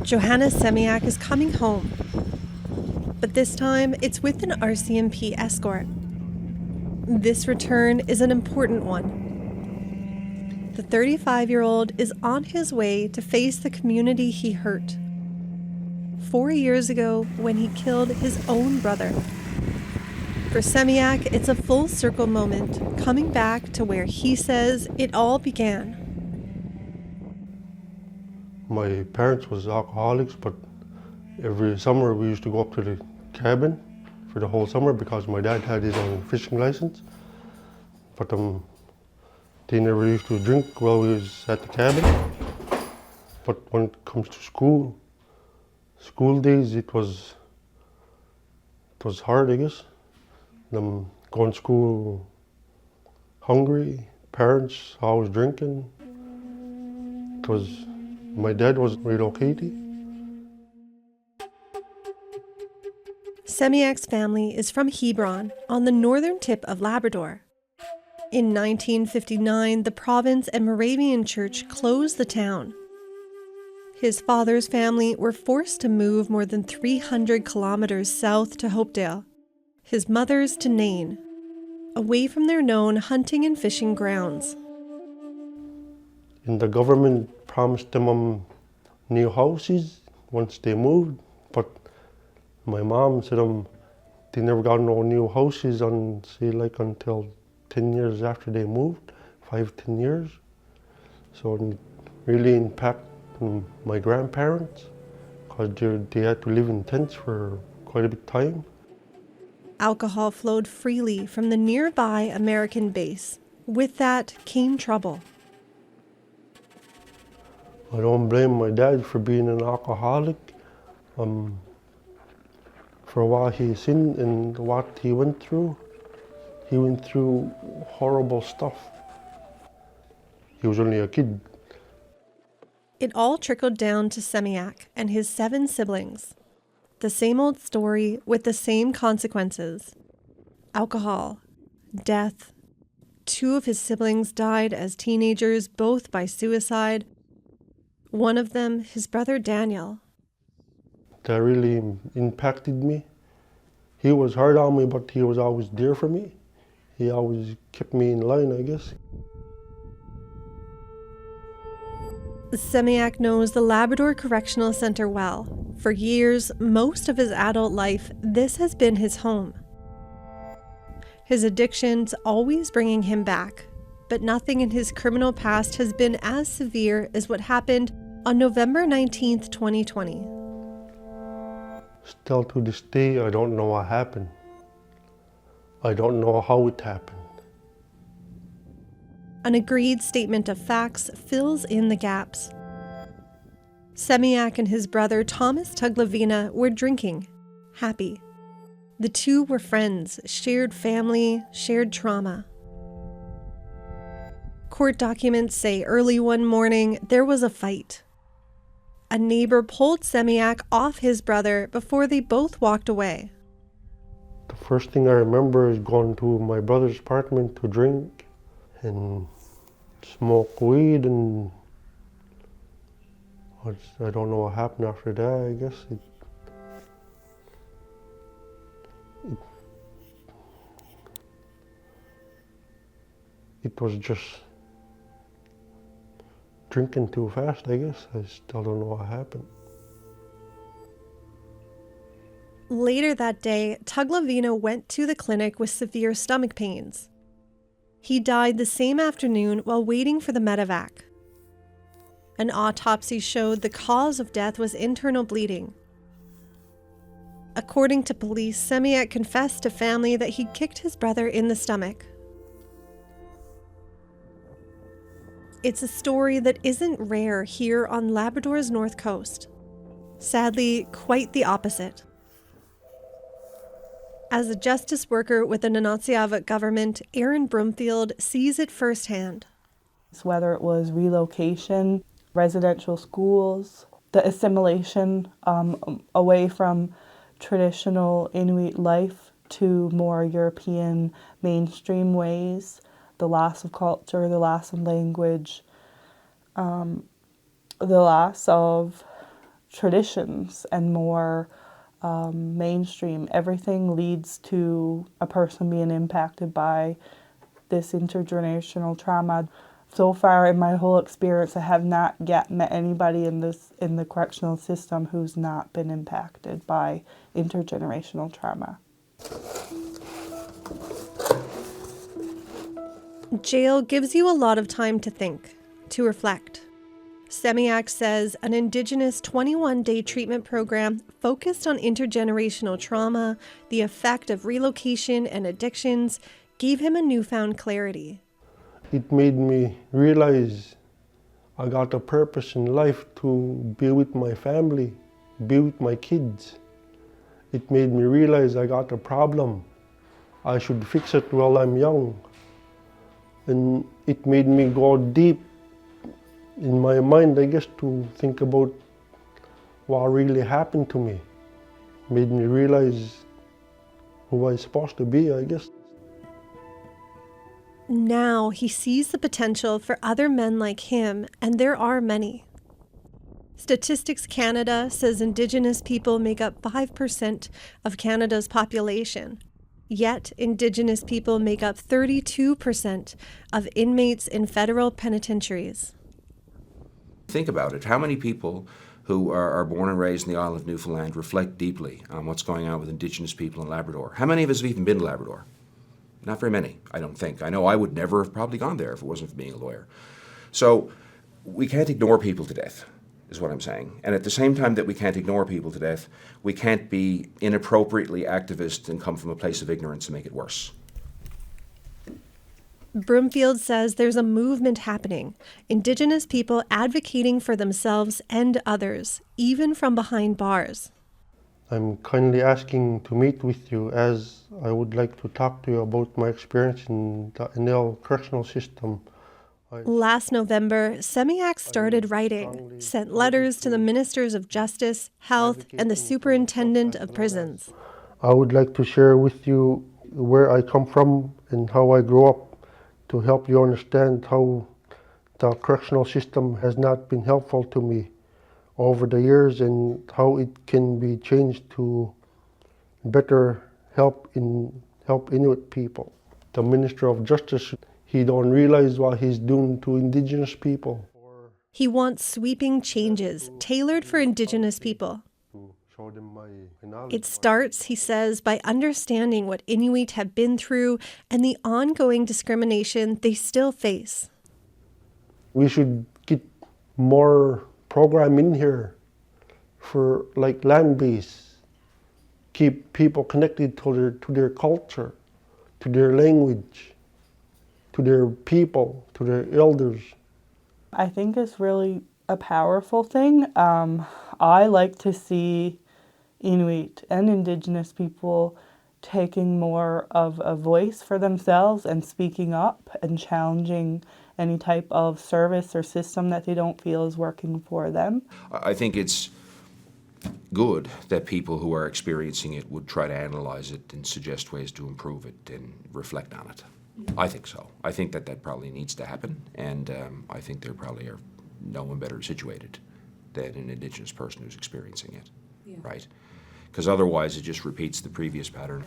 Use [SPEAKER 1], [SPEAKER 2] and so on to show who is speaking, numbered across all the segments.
[SPEAKER 1] Johanna Semiak is coming home, but this time it's with an RCMP escort. This return is an important one. The 35-year-old is on his way to face the community he hurt 4 years ago when he killed his own brother. For Semiak, it's a full circle moment, coming back to where he says it all began.
[SPEAKER 2] My parents was alcoholics, but every summer we used to go up to the cabin for the whole summer because my dad had his own fishing license. But they never used to drink while we was at the cabin. But when it comes to school days, it was hard, I guess. Them going to school hungry, parents always drinking. My dad was relocated.
[SPEAKER 1] Semiak's family is from Hebron, on the northern tip of Labrador. In 1959, the province and Moravian Church closed the town. His father's family were forced to move more than 300 kilometers south to Hopedale, his mother's to Nain, away from their known hunting and fishing grounds.
[SPEAKER 2] And the government promised them new houses once they moved, but my mom said they never got no new houses until 10 years after they moved, 5-10 years. So it really impacted my grandparents because they had to live in tents for quite a bit of time.
[SPEAKER 1] Alcohol flowed freely from the nearby American base. With that came trouble.
[SPEAKER 2] I don't blame my dad for being an alcoholic, for what he sinned and what he went through. He went through horrible stuff. He was only a kid.
[SPEAKER 1] It all trickled down to Semiak and his 7 siblings. The same old story with the same consequences. Alcohol, death. 2 of his siblings died as teenagers, both by suicide. One of them, his brother Daniel.
[SPEAKER 2] That really impacted me. He was hard on me, but he was always there for me. He always kept me in line, I guess.
[SPEAKER 1] Semiak knows the Labrador Correctional Centre well. For years, most of his adult life, this has been his home. His addictions always bringing him back, but nothing in his criminal past has been as severe as what happened on November 19th, 2020.
[SPEAKER 2] Still to this day, I don't know what happened. I don't know how it happened.
[SPEAKER 1] An agreed statement of facts fills in the gaps. Semiak and his brother Thomas Tuglavina were drinking, happy. The 2 were friends, shared family, shared trauma. Court documents say early one morning there was a fight. A neighbor pulled Semiak off his brother before they both walked away.
[SPEAKER 2] The first thing I remember is going to my brother's apartment to drink and smoke weed, and I don't know what happened after that. I guess it was just drinking too fast, I guess. I still don't know what happened.
[SPEAKER 1] Later that day, Tuglavina went to the clinic with severe stomach pains. He died the same afternoon while waiting for the medevac. An autopsy showed the cause of death was internal bleeding. According to police, Semiak confessed to family that he kicked his brother in the stomach. It's a story that isn't rare here on Labrador's north coast. Sadly, quite the opposite. As a justice worker with the Nunatsiavut government, Erin Broomfield sees it firsthand.
[SPEAKER 3] Whether it was relocation, residential schools, the assimilation away from traditional Inuit life to more European mainstream ways, the loss of culture, the loss of language, the loss of traditions and more mainstream. Everything leads to a person being impacted by this intergenerational trauma. So far in my whole experience, I have not yet met anybody in the correctional system who's not been impacted by intergenerational trauma.
[SPEAKER 1] Jail gives you a lot of time to think, to reflect. Semiak says an Indigenous 21-day treatment program focused on intergenerational trauma, the effect of relocation and addictions, gave him a newfound clarity.
[SPEAKER 2] It made me realize I got a purpose in life to be with my family, be with my kids. It made me realize I got a problem. I should fix it while I'm young. And it made me go deep in my mind, I guess, to think about what really happened to me. Made me realize who I'm supposed to be, I guess.
[SPEAKER 1] Now he sees the potential for other men like him, and there are many. Statistics Canada says Indigenous people make up 5% of Canada's population. Yet, Indigenous people make up 32% of inmates in federal penitentiaries.
[SPEAKER 4] Think about it. How many people who are born and raised in the island of Newfoundland reflect deeply on what's going on with Indigenous people in Labrador? How many of us have even been to Labrador? Not very many, I don't think. I know I would never have probably gone there if it wasn't for being a lawyer. So we can't ignore people to death, is what I'm saying. And at the same time that we can't ignore people to death, we can't be inappropriately activist and come from a place of ignorance and make it worse.
[SPEAKER 1] Broomfield says there's a movement happening, Indigenous people advocating for themselves and others, even from behind bars.
[SPEAKER 2] I'm kindly asking to meet with you as I would like to talk to you about my experience in the Enel correctional system.
[SPEAKER 1] Last November, Semiak started writing, sent letters to the Ministers of Justice, Health, and the Superintendent of Prisons.
[SPEAKER 2] I would like to share with you where I come from and how I grew up to help you understand how the correctional system has not been helpful to me over the years and how it can be changed to better help Inuit people. The Minister of Justice, he don't realize what he's doing to Indigenous people.
[SPEAKER 1] He wants sweeping changes tailored for Indigenous people. It starts, he says, by understanding what Inuit have been through and the ongoing discrimination they still face.
[SPEAKER 2] We should get more program in here for like land base, keep people connected to their culture, to their language, to their people, to their elders.
[SPEAKER 3] I think it's really a powerful thing. I like to see Inuit and Indigenous people taking more of a voice for themselves and speaking up and challenging any type of service or system that they don't feel is working for them.
[SPEAKER 4] I think it's good that people who are experiencing it would try to analyze it and suggest ways to improve it and reflect on it. I think so. I think that probably needs to happen, and I think there probably are no one better situated than an Indigenous person who's experiencing it, right? Because otherwise it just repeats the previous pattern.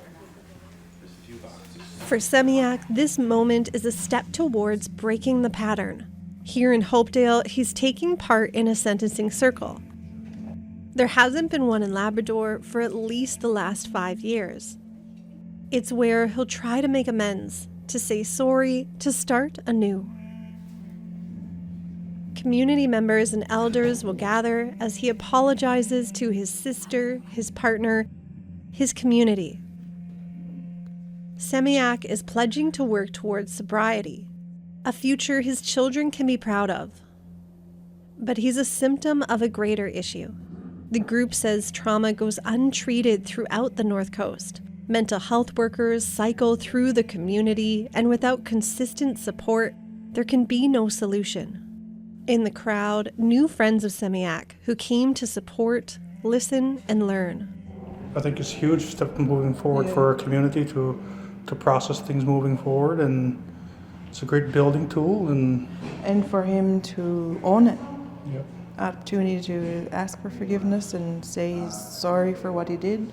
[SPEAKER 1] For Semiak, this moment is a step towards breaking the pattern. Here in Hopedale, he's taking part in a sentencing circle. There hasn't been one in Labrador for at least the last 5 years. It's where he'll try to make amends, to say sorry, to start anew. Community members and elders will gather as he apologizes to his sister, his partner, his community. Semiak is pledging to work towards sobriety, a future his children can be proud of. But he's a symptom of a greater issue. The group says trauma goes untreated throughout the North Coast. Mental health workers cycle through the community, and without consistent support, there can be no solution. In the crowd, new friends of Semiak who came to support, listen, and learn.
[SPEAKER 5] I think it's a huge step moving forward for our community to process things moving forward, and it's a great building tool. And
[SPEAKER 6] for him to own it.
[SPEAKER 5] Yep.
[SPEAKER 6] opportunity to ask for forgiveness and say he's sorry for what he did,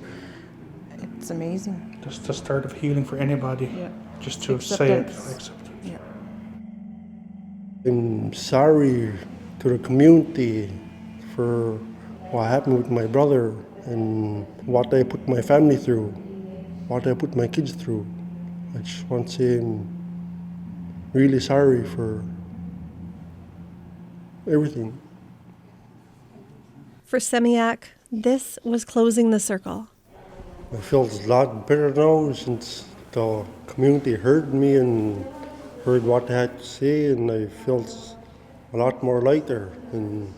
[SPEAKER 6] it's amazing.
[SPEAKER 5] Just the start of healing for anybody.
[SPEAKER 6] Yeah.
[SPEAKER 5] Just to say it.
[SPEAKER 6] Acceptance.
[SPEAKER 5] Accept it.
[SPEAKER 6] Yeah.
[SPEAKER 2] I'm sorry to the community for what happened with my brother and what I put my family through, what I put my kids through. I just want to say I'm really sorry for everything.
[SPEAKER 1] For Semiak, this was closing the circle.
[SPEAKER 2] I feel a lot better now since the community heard me and heard what I had to say, and I feel a lot more lighter. And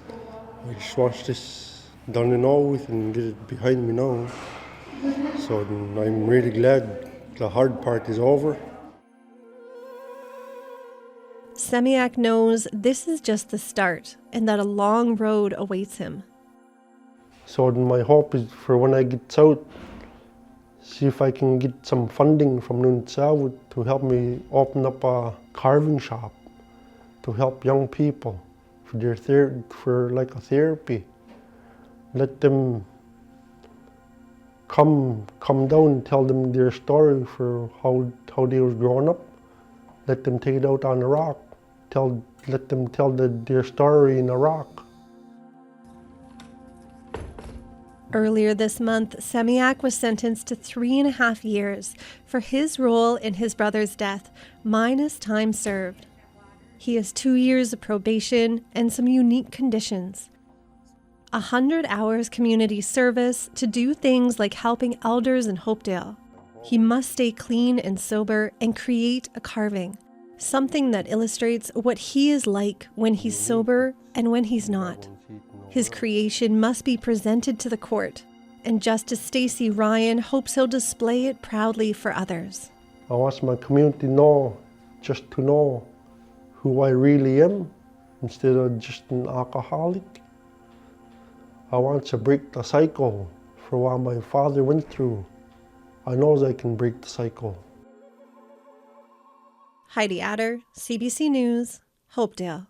[SPEAKER 2] I just want this done and over with and get it behind me now. So I'm really glad the hard part is over.
[SPEAKER 1] Semiak knows this is just the start and that a long road awaits him.
[SPEAKER 2] So my hope is for when I get out, see if I can get some funding from Nunavut to help me open up a carving shop to help young people for their for like a therapy. Let them come down and tell them their story for how they was growing up. Let them take it out on the rock. Let them tell their story in the rock.
[SPEAKER 1] Earlier this month, Semiak was sentenced to 3.5 years for his role in his brother's death, minus time served. He has 2 years of probation and some unique conditions. 100 hours community service to do things like helping elders in Hopedale. He must stay clean and sober and create a carving, something that illustrates what he is like when he's sober and when he's not. His creation must be presented to the court, and Justice Stacey Ryan hopes he'll display it proudly for others.
[SPEAKER 2] I want my community just to know who I really am instead of just an alcoholic. I want to break the cycle for what my father went through. I know I can break the cycle.
[SPEAKER 1] Heidi Adder, CBC News, Hopedale.